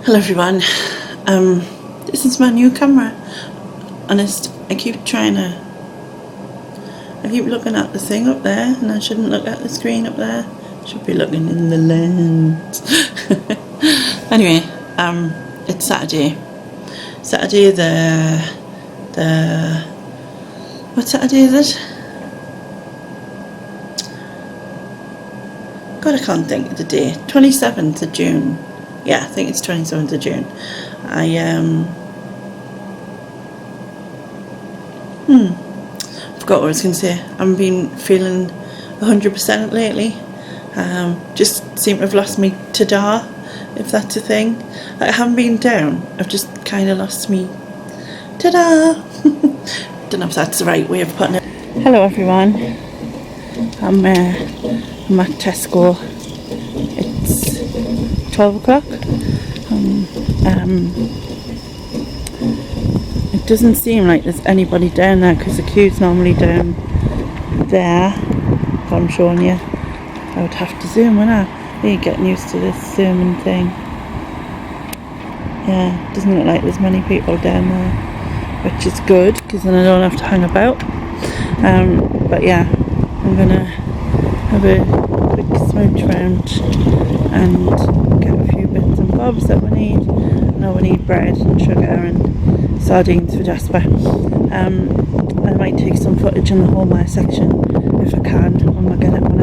Hello everyone, this is my new camera. Honest, I keep looking at the thing up there, and I shouldn't look at the screen up there. I should be looking in the lens. Anyway, it's Saturday. Saturday what Saturday is it? God, I can't think of the day. 27th of June. Yeah, I think it's 27th of June. I forgot what I was going to say. I've been feeling 100% lately. Just seem to have lost me ta-da, if that's a thing. I haven't been down. I've just kind of lost me ta-da. Don't know if that's the right way of putting it. Hello everyone. I'm at Tesco. It's 12 o'clock. It doesn't seem like there's anybody down there because the queue's normally down there. If I'm showing you, I would have to zoom, wouldn't I? You're getting used to this zooming thing. Yeah, doesn't look like there's many people down there, which is good because then I don't have to hang about. But yeah, I'm gonna have a quick smooch round and get a few bits and bobs that we need. I know we need bread and sugar and sardines for Jasper. I might take some footage in the homeware section if I can when I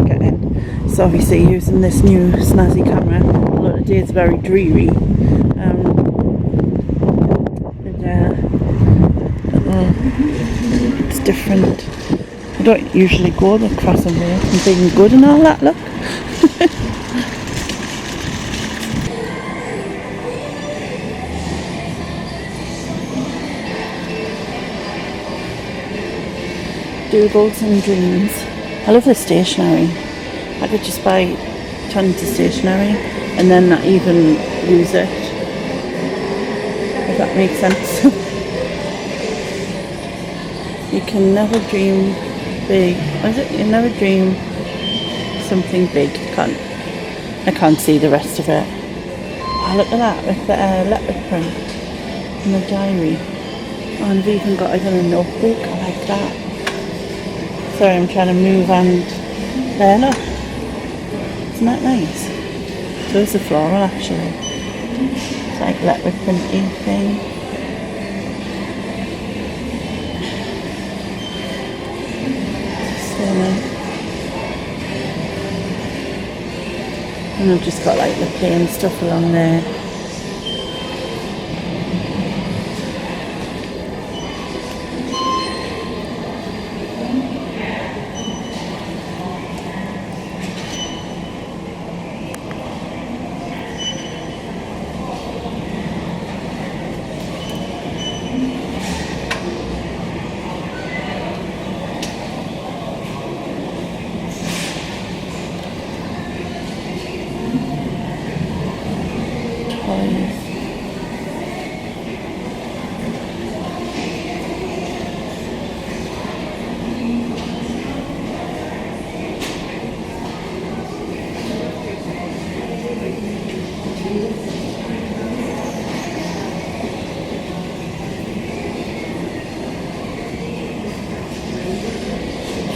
get in. So obviously using this new snazzy camera, although the day is very dreary. It's different. I don't usually go the crossing way and being good and all that, look. Doodles and dreams. I love the stationery. I could just buy tons of stationery and then not even use it, if that makes sense. You can never dream big. What is it? You never dream something big. I can't see the rest of it. Oh, look at that with the leopard print in the diary. Oh, and I've even got it in a notebook. I like that. Sorry, I'm trying to move and there, look. Isn't that nice? So is the floral actually. It's like leopard printy thing. So nice. And I've just got like the plain stuff along there.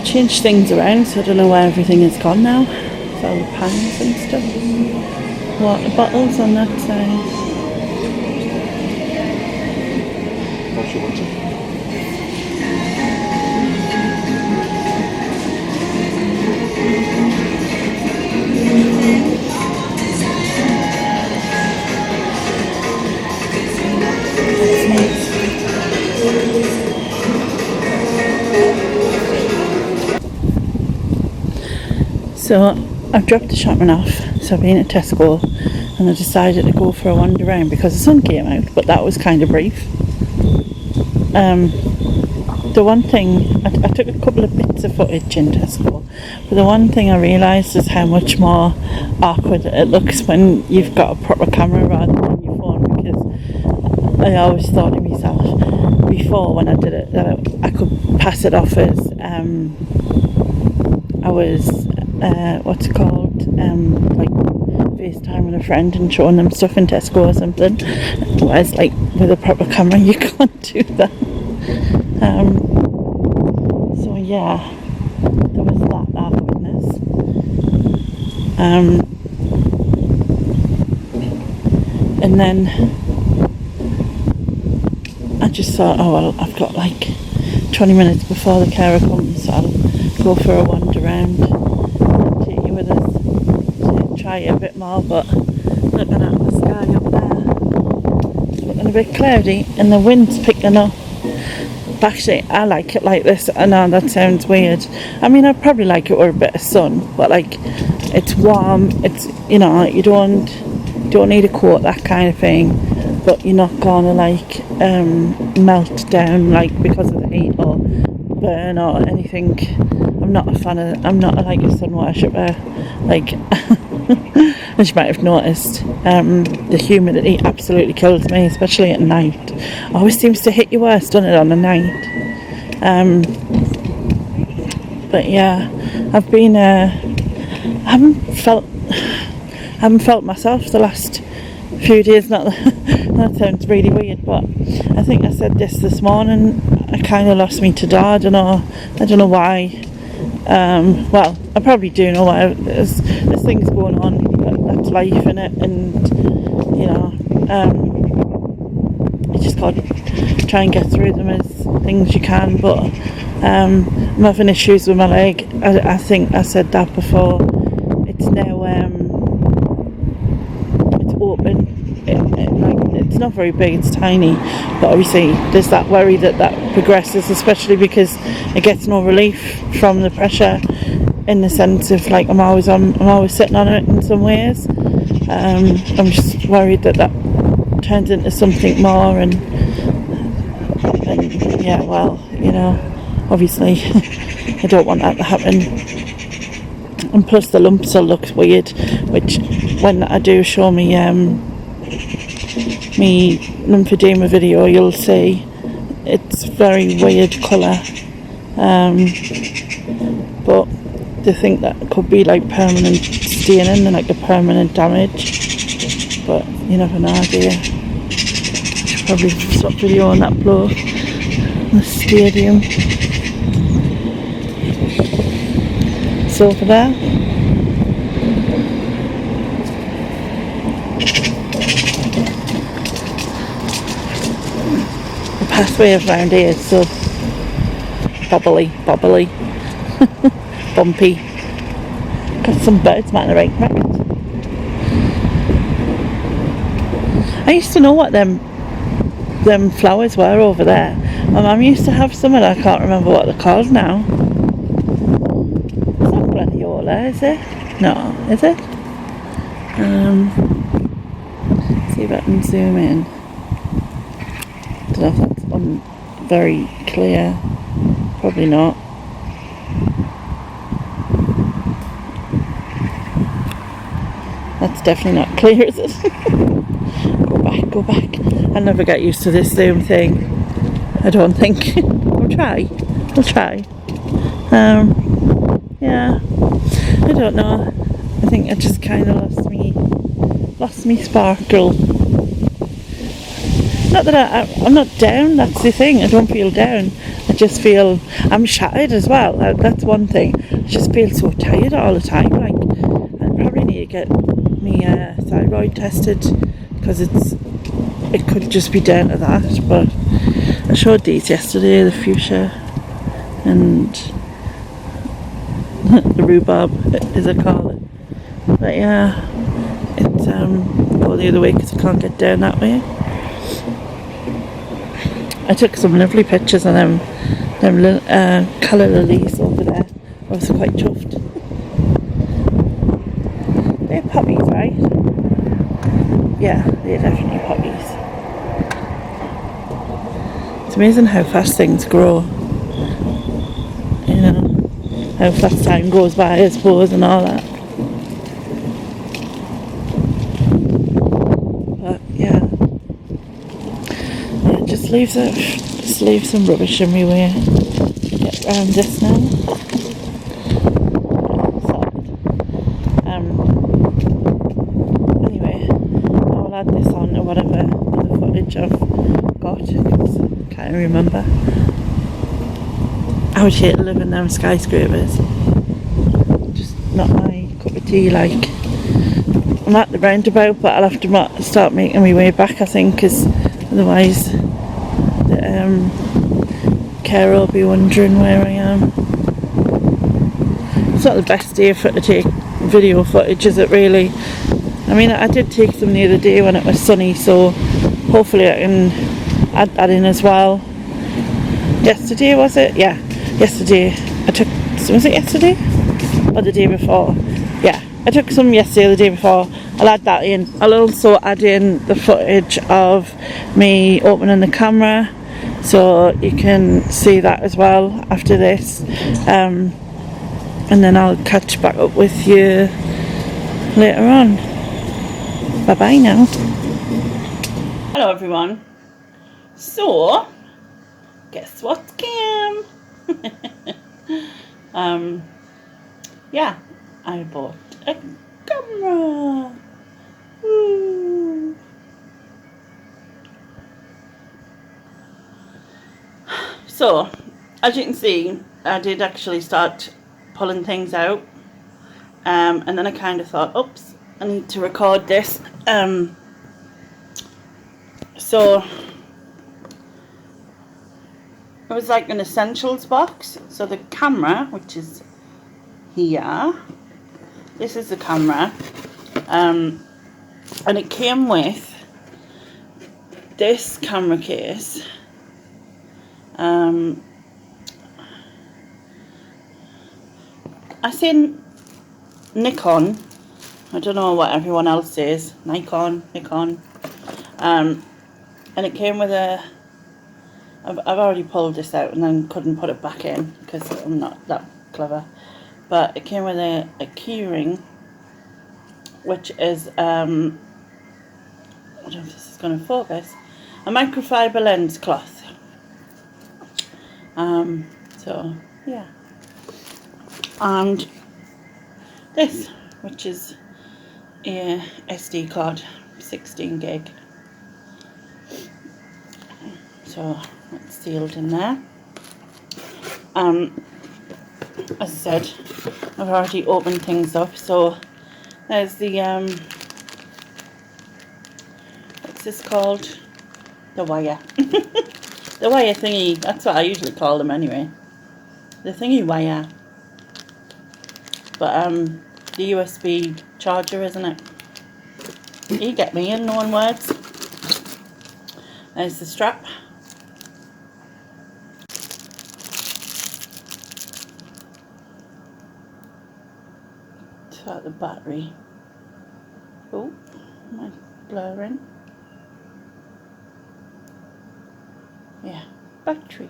Changed things around, so I don't know where everything is gone now. So all the pans and stuff. Water bottles on that side. That's nice. So I've dropped the shopping off, so I've been at Tesco and I decided to go for a wander around because the sun came out, but that was kind of brief. The one thing, I took a couple of bits of footage in Tesco, but the one thing I realised is how much more awkward it looks when you've got a proper camera rather than your phone, because I always thought to myself before when I did it that I could pass it off as I was what's it called, like FaceTiming a friend and showing them stuff in Tesco or something. Whereas like with a proper camera you can't do that. So yeah, there was that witness. And then I just thought, oh well, I've got like 20 minutes before the carer comes, so I'll go for a wander around and take you with us to try it a bit more. But looking at the sky up there, it's looking a bit cloudy and the wind's picking up. But actually, I like it like this. I know that sounds weird. I mean, I'd probably like it with a bit of sun, but like it's warm. It's, you know, you don't need a coat, that kind of thing. But you're not gonna like melt down like because of the heat or burn or anything. I'm not a sun worshipper. Like as you might have noticed, the humidity absolutely kills me, especially at night. Always seems to hit you worse, doesn't it, on the night? But yeah, I've been haven't felt myself the last few days. Not that sounds really weird, but I think I said this morning. I kind of lost me to dad. I don't know why. Well, I probably do know why. There's things going on. That's life in it, and you know, you just got to try and get through them as things you can. But I'm having issues with my leg. I think I said that before. It's now it's open. It's not very big, it's tiny, but obviously there's that worry that progresses, especially because it gets no relief from the pressure, in the sense of like I'm always sitting on it in some ways. I'm just worried that turns into something more, and yeah, well, you know, obviously I don't want that to happen. And plus the lumps will look weird, which when I do show me lymphedema video, you'll see it's very weird colour. But they think that could be like permanent staining and like a permanent damage. But you never know, do you? Should probably stop video on that blow. The stadium. It's over there. The pathway around here is so bobbly, bumpy. Got some birds man right. I used to know what them flowers were over there. My mum used to have some, and I can't remember what they're called now. It's not gladiola, is it? No, is it? See if I can zoom in. Don't know if that's very clear. Probably not. That's definitely not clear, is it? Go back. I'll never get used to this zoom thing, I don't think. I'll try. Yeah, I don't know. I think I just kind of lost me sparkle. Not that I'm not down, that's the thing. I don't feel down. I just feel I'm shattered as well. That's one thing. I just feel so tired all the time. Like I probably need to get me thyroid tested, because it could just be down to that. But I showed these yesterday, the fuchsia and the rhubarb, as I call it. But yeah, it's go the other way because I can't get down that way. I took some lovely pictures of them colour lilies over there. I was quite chuffed. They're poppies, right? Yeah, they're definitely poppies. It's amazing how fast things grow. You know, how fast time goes by, I suppose, and all that. But yeah, just leave some rubbish in my way. Get round this now. definitely remember. I would hate to live in them skyscrapers. Just not my cup of tea. Like, I'm at the roundabout, but I'll have to start making my way back, I think, because otherwise the carer will be wondering where I am. It's not the best day to take video footage, is it really? I mean, I did take some the other day when it was sunny, so hopefully I can add that in as well. Yesterday, was it? Yeah, yesterday. Was it yesterday? Or the day before? Yeah, I took some yesterday or the day before. I'll add that in. I'll also add in the footage of me opening the camera, so you can see that as well after this. And then I'll catch back up with you later on. Bye bye now. Hello everyone. So, guess what, Kim? Yeah, I bought a camera. Woo. So, as you can see, I did actually start pulling things out, and then I kind of thought, oops, I need to record this. So it was like an essentials box. So the camera, which is here, this is the camera, and it came with this camera case. I say Nikon, I don't know what everyone else says, Nikon, and it came with a, I've already pulled this out and then couldn't put it back in because I'm not that clever, but it came with a key ring, which is, I don't know if this is going to focus, a microfiber lens cloth. So yeah, and this, which is a SD card, 16 gig. So it's sealed in there. As I said, I've already opened things up. So there's the what's this called? The wire. The wire thingy. That's what I usually call them anyway. The thingy wire. But the USB charger, isn't it? You get me in one words. There's the strap. It's like the battery. Oh, am I blurring? Yeah, battery.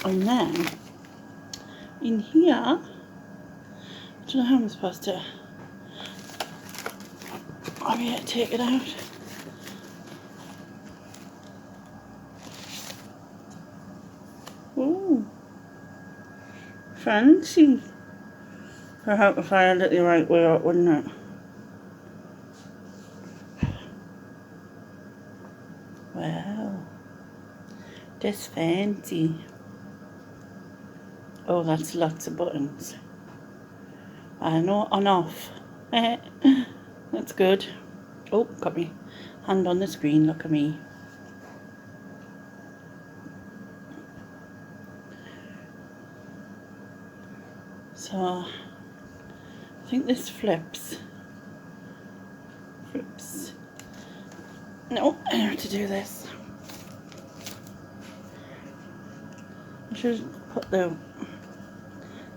And then in here, I don't know how I'm supposed to. I'm going to take it out. Ooh, fancy. I hope I found it the right way up, wouldn't it? Wow, that's fancy. Oh, that's lots of buttons. I know, on off. That's good. Oh, got me hand on the screen, look at me. So, I think this flips. No, I have to do this. I should put the,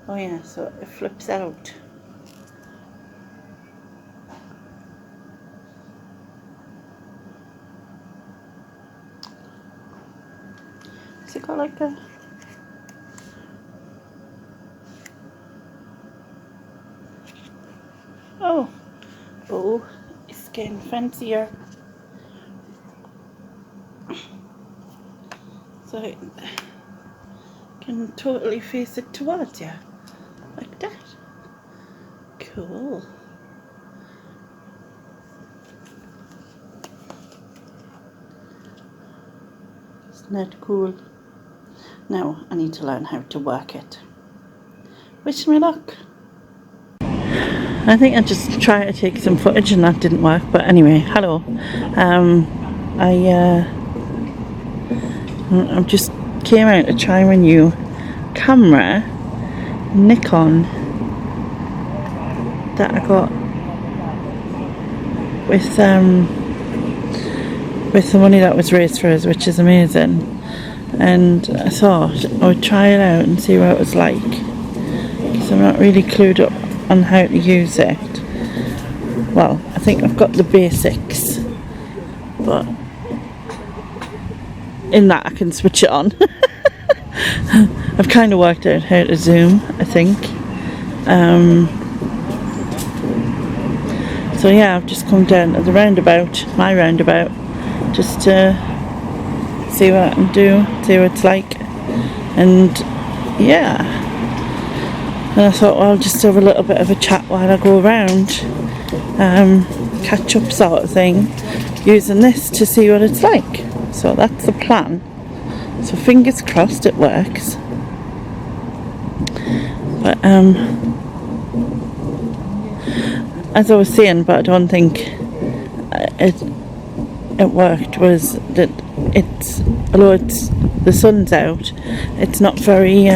oh yeah, so it flips out. Has it got like a, oh, it's getting fancier. So it can totally face it towards you, like that. Cool. Isn't it cool? Now I need to learn how to work it. Wish me luck. I think I just tried to take some footage and that didn't work, but anyway, hello. I just came out to try my new camera, Nikon, that I got with the money that was raised for us, which is amazing. And I thought I would try it out and see what it was like, because I'm not really clued up on how to use it. Well, I think I've got the basics, but in that I can switch it on. I've kind of worked out how to zoom, I think. So yeah, I've just come down to the roundabout, my roundabout, just to see what I can do, see what it's like. And yeah, and I thought, well, I'll just have a little bit of a chat while I go around, catch up sort of thing, using this to see what it's like. So that's the plan. So fingers crossed it works. But as I was saying, but I don't think it worked, was that although the sun's out, it's not very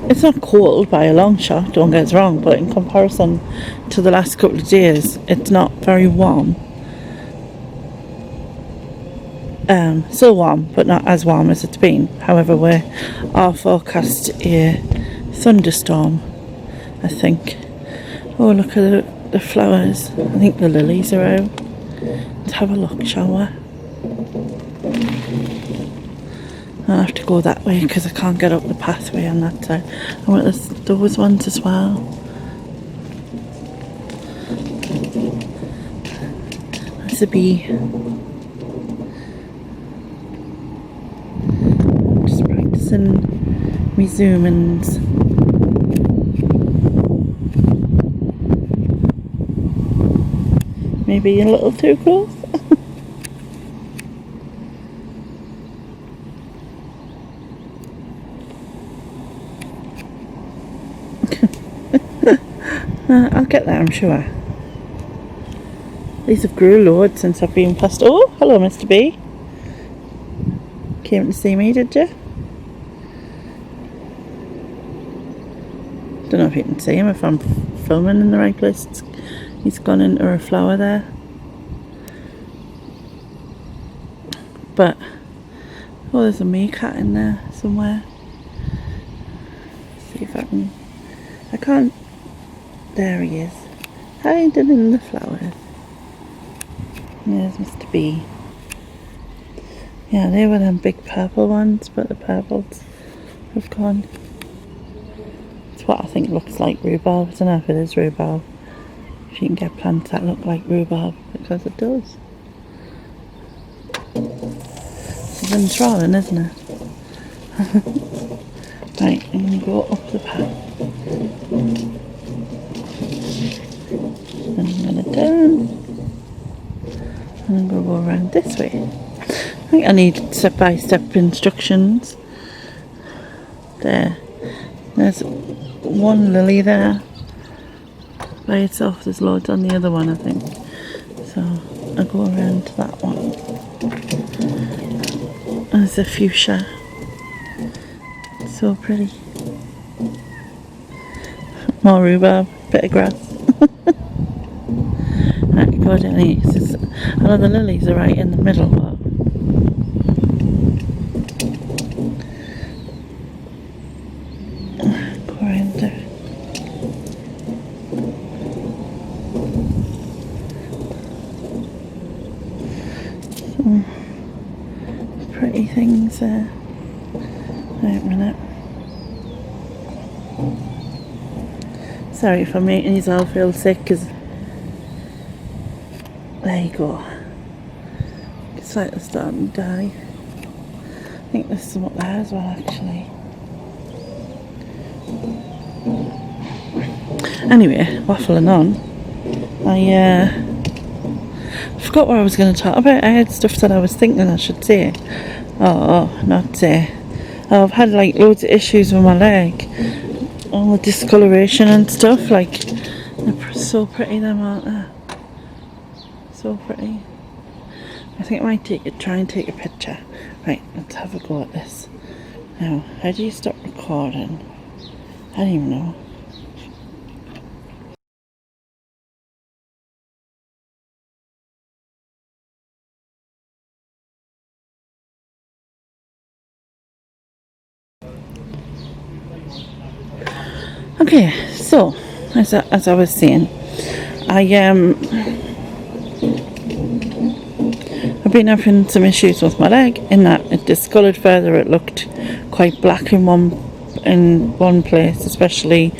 it's not cold by a long shot, don't get us wrong, but in comparison to the last couple of days, it's not very warm. Still warm, but not as warm as it's been. However, we are forecast a thunderstorm, I think. Oh, look at the flowers. I think the lilies are out. Let's have a look, shall we? I'll have to go that way because I can't get up the pathway on that side. I want those ones as well. There's a bee. Just practicing me zoom-ins. Maybe a little too close. I'll get there, I'm sure. These have grew loads since I've been past. Oh, hello, Mr. B. Came to see me, did you? Don't know if you can see him, if I'm filming in the right place. He's gone into a flower there. But, oh, there's a meerkat in there somewhere. See if I can't. There he is, hiding in the flowers. There's Mr. B. Yeah, they were them big purple ones, but the purples have gone. It's what I think looks like rhubarb. I don't know if it is rhubarb. If you can get plants that look like rhubarb, because it does. It's enthralling, isn't it? Right, I'm going to go up the path. And I'm going to down. And I'm going to go around this way. I think I need step-by-step instructions. There's one lily there by itself. There's loads on the other one, I think. So I'll go around to that one. There's a fuchsia. It's so pretty. More rhubarb, bit of grass. Right, go down here. I know the lilies are right in the middle, but go around there. Some pretty things there. Wait a minute. Sorry if I'm making you all feel sick, because there you go. It's like they're starting to die. I think there's some up there as well, actually. Anyway, waffling on. I forgot what I was going to talk about. I had stuff that I was thinking I should say. Not say. Oh, I've had like loads of issues with my leg. All the discoloration and stuff. Like, they're so pretty, them, aren't they? So pretty. I think I might try and take a picture. Right, let's have a go at this. Now, how do you stop recording? I don't even know. Okay, so as I was saying, I've been having some issues with my leg in that it discoloured further. It looked quite black in one place, especially,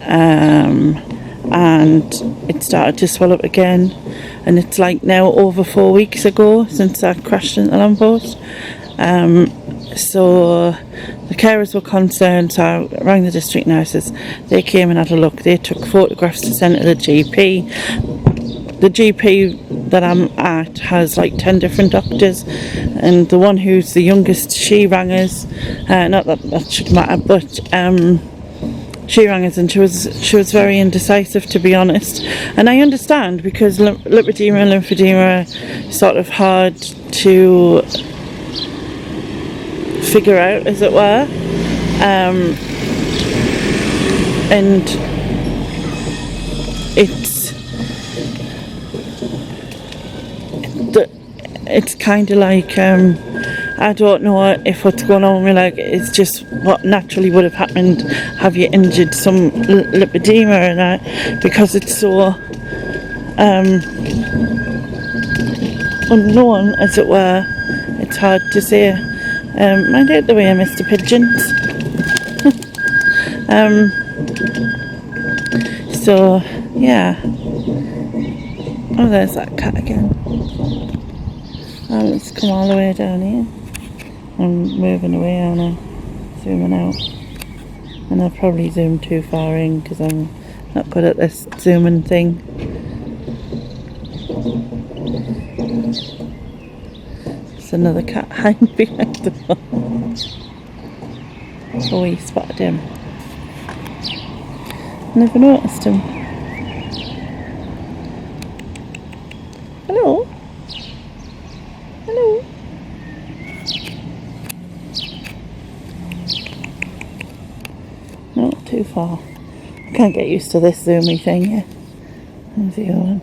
and it started to swell up again. And it's like now over 4 weeks ago since I crashed into the lamppost. So the carers were concerned, so I rang the district nurses. They came and had a look. They took photographs to send to the GP. The GP that I'm at has like 10 different doctors, and the one who's the youngest, she rang us. Not that should matter, but she rang us and she was very indecisive, to be honest. And I understand, because lipedema and lymphedema are sort of hard to figure out, as it were, and it's kind of like I don't know if what's going on with me, like, it's just what naturally would have happened. Have you injured some lipedema and that, because it's so unknown, as it were. It's hard to say. Mind out the way, Mr. Pigeons. So yeah. Oh, there's that cat again. Let's come all the way down here. I'm moving away, aren't I? Zooming out. And I've probably zoomed too far in because I'm not good at this zooming thing. There's another cat hiding behind the wall. Oh, he spotted him. Never noticed him. Hello? Hello? Not too far. I can't get used to this zoomy thing here. There's the other one.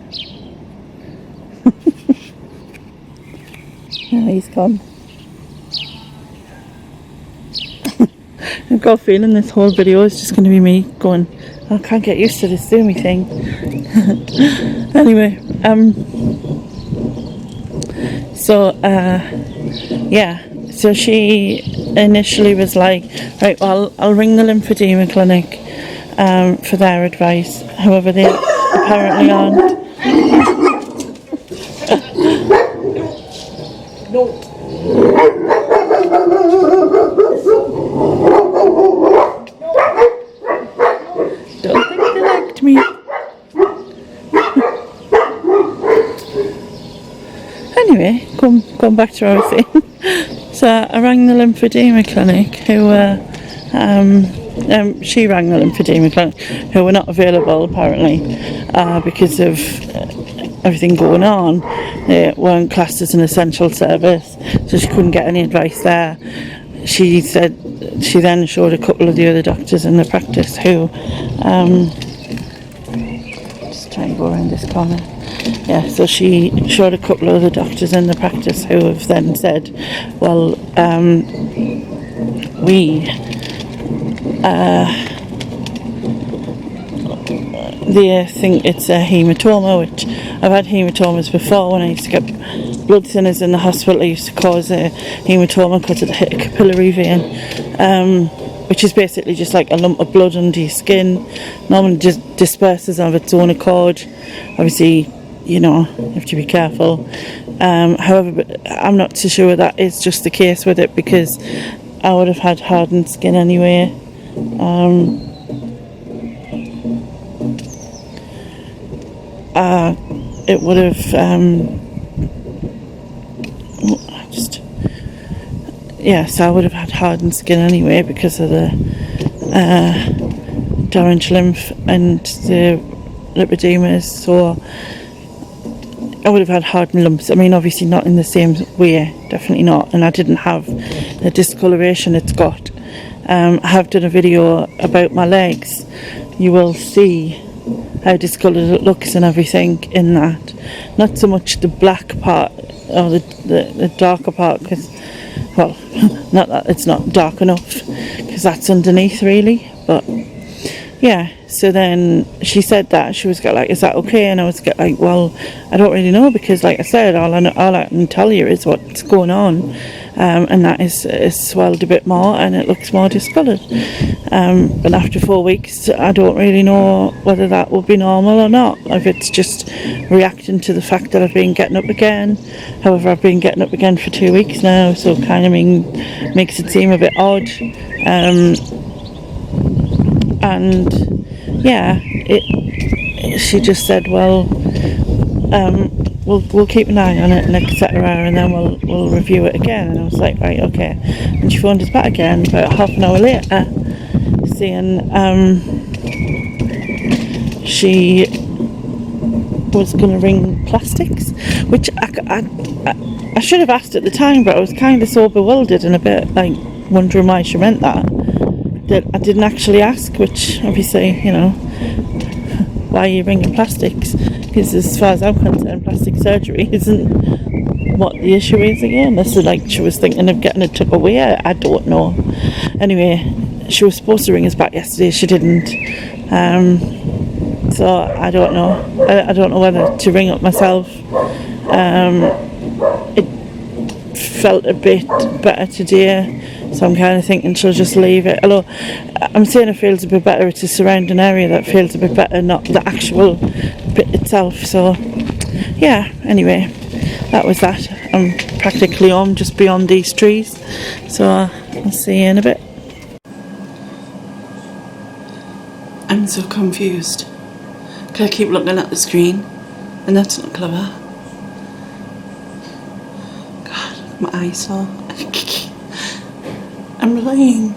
Oh, he's gone. I've got a feeling this whole video is just going to be me going, I can't get used to this zoomy thing. Anyway, yeah, so she initially was like, right, well, I'll ring the lymphedema clinic for their advice. However, they apparently aren't. No. Don't think they liked me. Anyway, going back to what I was saying. So I rang the lymphedema clinic, she rang the lymphedema clinic, who were not available apparently because of everything going on. They weren't classed as an essential service, so she couldn't get any advice there. She said she then showed a couple of the other doctors in the practice who just try and go around this corner. Yeah, so she showed a couple of other doctors in the practice who have then said, well, they think it's a haematoma, which I've had haematomas before. When I used to get blood thinners in the hospital, it used to cause a haematoma because it hit a capillary vein, which is basically just like a lump of blood under your skin. Normally just disperses of its own accord. Obviously, you know, you have to be careful. However, I'm not so sure that is just the case with it, because I would have had hardened skin anyway. It would have so I would have had hardened skin anyway because of the damaged lymph and the lipodemas, so I would have had hardened lumps. I mean, obviously not in the same way, definitely not, and I didn't have the discoloration it's got. I have done a video about my legs. You will see how discoloured it looks and everything in that. Not so much the black part or the darker part, because, well, not that it's not dark enough, because that's underneath really, but yeah. So then she said that, she was like, is that okay? And I was like, well, I don't really know, because like I said, all I can tell you is what's going on, and that is swelled a bit more and it looks more discoloured, but after 4 weeks I don't really know whether that will be normal or not, if it's just reacting to the fact that I've been getting up again. However, I've been getting up again for 2 weeks now, so it kind of makes it seem a bit odd, and yeah, she just said, well, we'll keep an eye on it and etc., and then we'll review it again. And I was like, right, okay. And she phoned us back again about half an hour later, saying she was going to ring plastics, which I should have asked at the time, but I was kind of so bewildered and a bit like wondering why she meant that I didn't actually ask, which obviously, you know, why are you ringing plastics? Because as far as I'm concerned, plastic surgery isn't what the issue is again. Unless like she was thinking of getting it took away, I don't know. Anyway, she was supposed to ring us back yesterday, she didn't, so I don't know. I don't know whether to ring up myself. It felt a bit better today, so I'm kind of thinking she'll just leave it. Although I'm saying it feels a bit better, it's the surrounding area that feels a bit better, not the actual bit itself. So yeah, anyway, that was that. I'm practically home, just beyond these trees, so I'll see you in a bit. I'm so confused because I keep looking at the screen and that's not clever. God, my eyes are I'm lying.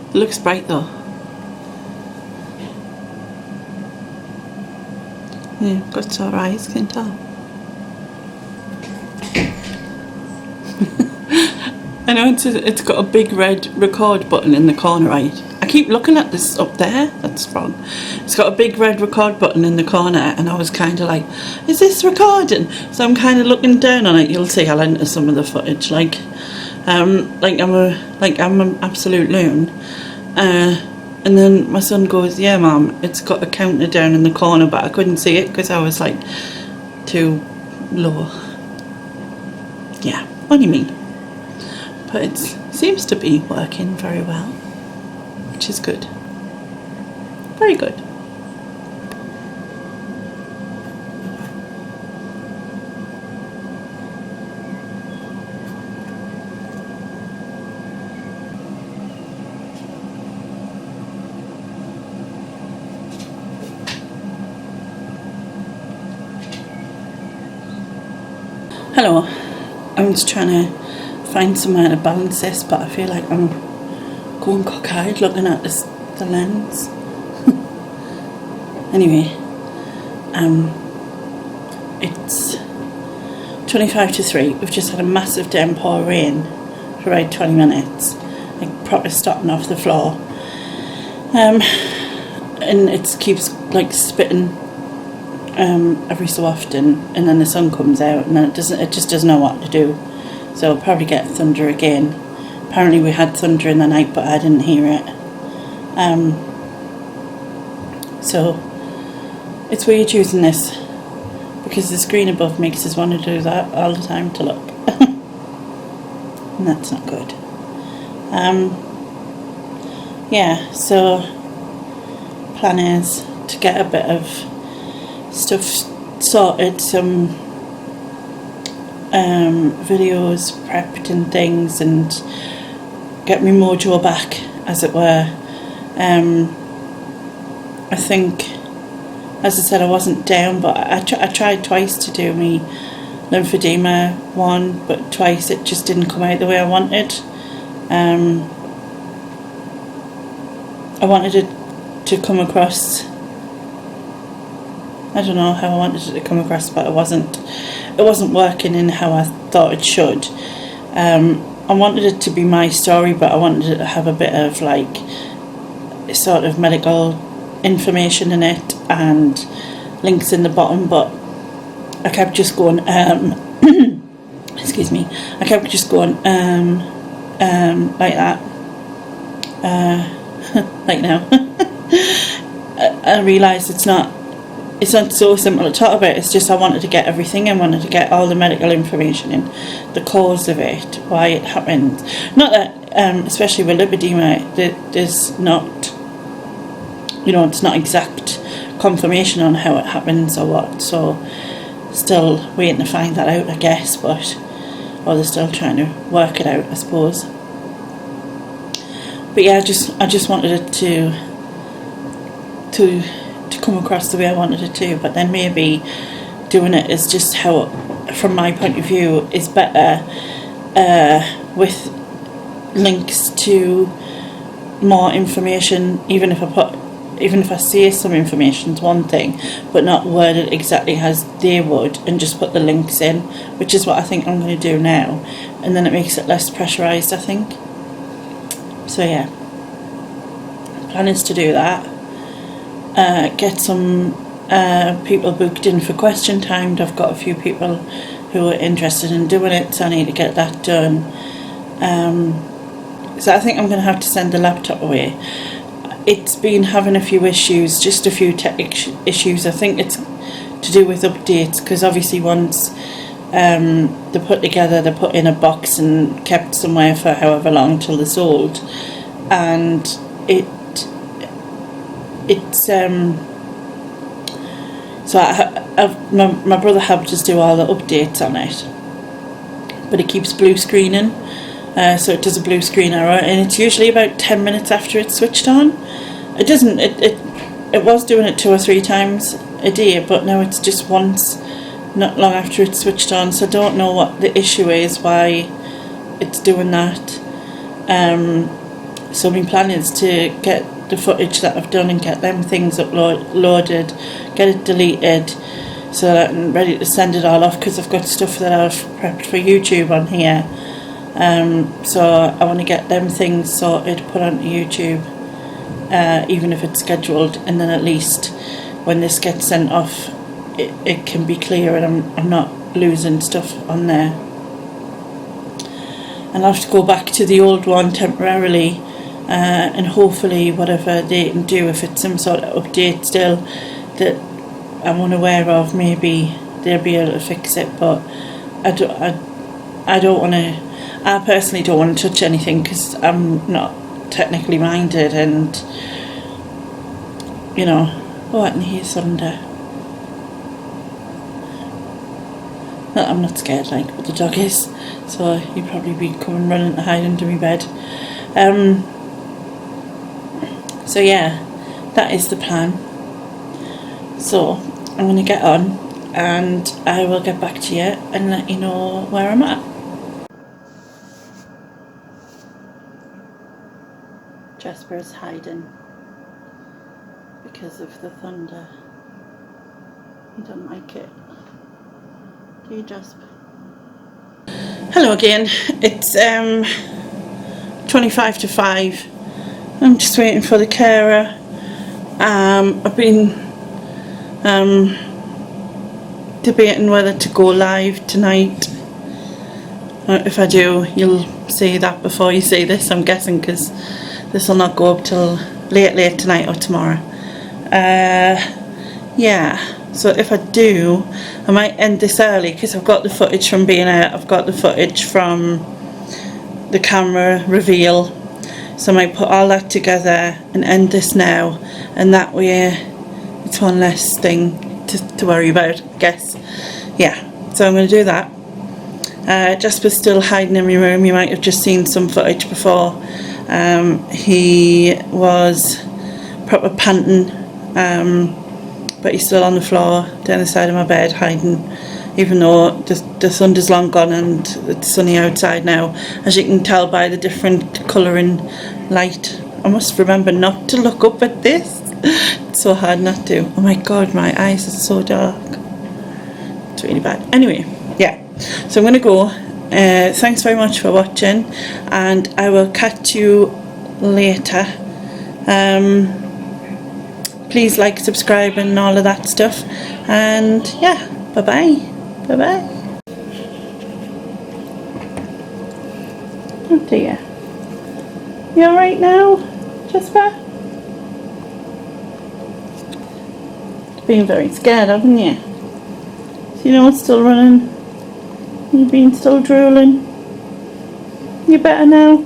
It looks bright though. Yeah, got sore eyes, can you tell? I know it's got a big red record button in the corner, right? I keep looking at this up there, that's wrong. It's got a big red record button in the corner, and I was kind of like, is this recording? So I'm kind of looking down on it. You'll see I'll enter some of the footage, like I'm an absolute loon. And then my son goes, yeah mum, it's got a counter down in the corner, but I couldn't see it because I was like too low. Yeah, what do you mean? But it seems to be working very well, which is good. Very good. Hello, I'm just trying to find somewhere to balance this, but I feel like I'm going cockeyed looking at the lens. Anyway, it's 25 to 3. We've just had a massive downpour rain for about 20 minutes, like proper stopping off the floor, and it keeps like spitting every so often, and then the sun comes out and then it just doesn't know what to do, so we'll probably get thunder again. Apparently we had thunder in the night, but I didn't hear it, so it's weird using this because the screen above makes us want to do that all the time to look and that's not good. Yeah, so plan is to get a bit of stuff sorted, some videos prepped and things, and get my mojo back, as it were. I think, as I said, I wasn't down, but I tried twice to do me lymphedema one, but twice it just didn't come out the way I wanted. I wanted it to come across, I don't know how I wanted it to come across, but it wasn't working in how I thought it should. I wanted it to be my story, but I wanted it to have a bit of like sort of medical information in it and links in the bottom, but I kept just going excuse me, I kept just going like that, like now. I realised it's not so simple to talk about. It's just I wanted to get everything. I wanted to get all the medical information in, the cause of it, why it happened. Not that, especially with lipedema, there's not, it's not exact confirmation on how it happens or what. So still waiting to find that out, I guess. Or they're still trying to work it out, I suppose. But yeah, I just wanted it to come across the way I wanted it to, but then maybe doing it is just how, from my point of view, is better with links to more information. Even if I say some information's one thing, but not worded exactly as they would, and just put the links in, which is what I think I'm going to do now, and then it makes it less pressurised, I think. So yeah, plan is to do that. Get some people booked in for question time. I've got a few people who are interested in doing it, so I need to get that done. So I think I'm going to have to send the laptop away. It's been having a few issues, just a few tech issues. I think it's to do with updates, because obviously once they're put together, they're put in a box and kept somewhere for however long till they're sold, and it's so my brother helped us do all the updates on it, but it keeps blue screening, so it does a blue screen error, and it's usually about 10 minutes after it's switched on. It doesn't, it was doing it 2 or 3 times a day, but now it's just once, not long after it's switched on, so I don't know what the issue is, why it's doing that. So my plan is to get the footage that I've done and get them things uploaded, get it deleted, so that I'm ready to send it all off, because I've got stuff that I've prepped for YouTube on here. So I want to get them things sorted, put onto YouTube, even if it's scheduled, and then at least when this gets sent off, it can be clear and I'm not losing stuff on there. And I'll have to go back to the old one temporarily, and hopefully whatever they can do, if it's some sort of update still that I'm unaware of, maybe they'll be able to fix it. But I don't want to, I personally don't want to touch anything, because I'm not technically minded, and I can hear thunder. Not, I'm not scared but the dog is, so he'd probably be coming running to hide under my bed. So yeah, that is the plan. So I'm going to get on, and I will get back to you and let you know where I'm at. Jasper is hiding because of the thunder. He doesn't like it. Do you, Jasper? Hello again. It's 25 to 5. I'm just waiting for the carer. I've been debating whether to go live tonight. If I do, you'll see that before you see this, I'm guessing, because this will not go up till late tonight or tomorrow. Yeah, so if I do, I might end this early, because I've got the footage from being out, I've got the footage from the camera reveal, so I might put all that together and end this now, and that way it's one less thing to worry about, I guess. Yeah, so I'm going to do that. Jasper's still hiding in my room. You might have just seen some footage before. He was proper panting, but he's still on the floor down the side of my bed, hiding even though the sun is long gone and it's sunny outside now, as you can tell by the different colouring light. I must remember not to look up at this. It's so hard not to. Oh my god, my eyes are so dark. It's really bad. Anyway, yeah, so I'm gonna go. Thanks very much for watching, and I will catch you later. Please like, subscribe and all of that stuff, and yeah, bye bye. Oh dear, you alright now, Jasper? You've been very scared, haven't you? So you know it's still running. You've been still drooling. You better now?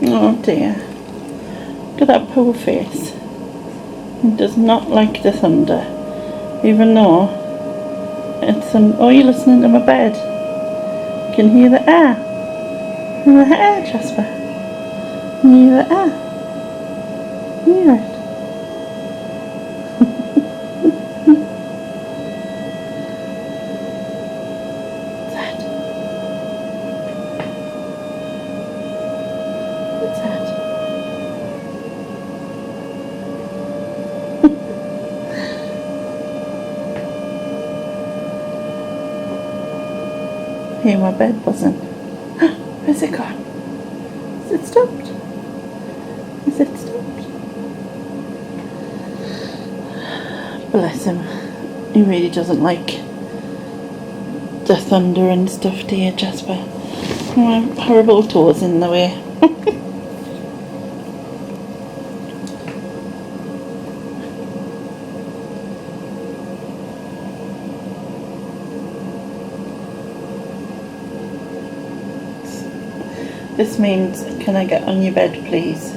Oh dear. Look at that poor face. He does not like the thunder. Even though it's oh, you're listening to my bed. You can hear the air. Hear the air, Jasper. You hear the air. Hear it. Hear my bed buzzing. Where's it gone? Is it stopped? Is it stopped? Bless him. He really doesn't like the thunder and stuff, do you, Jasper? My horrible toes in the way. This means, can I get on your bed, please?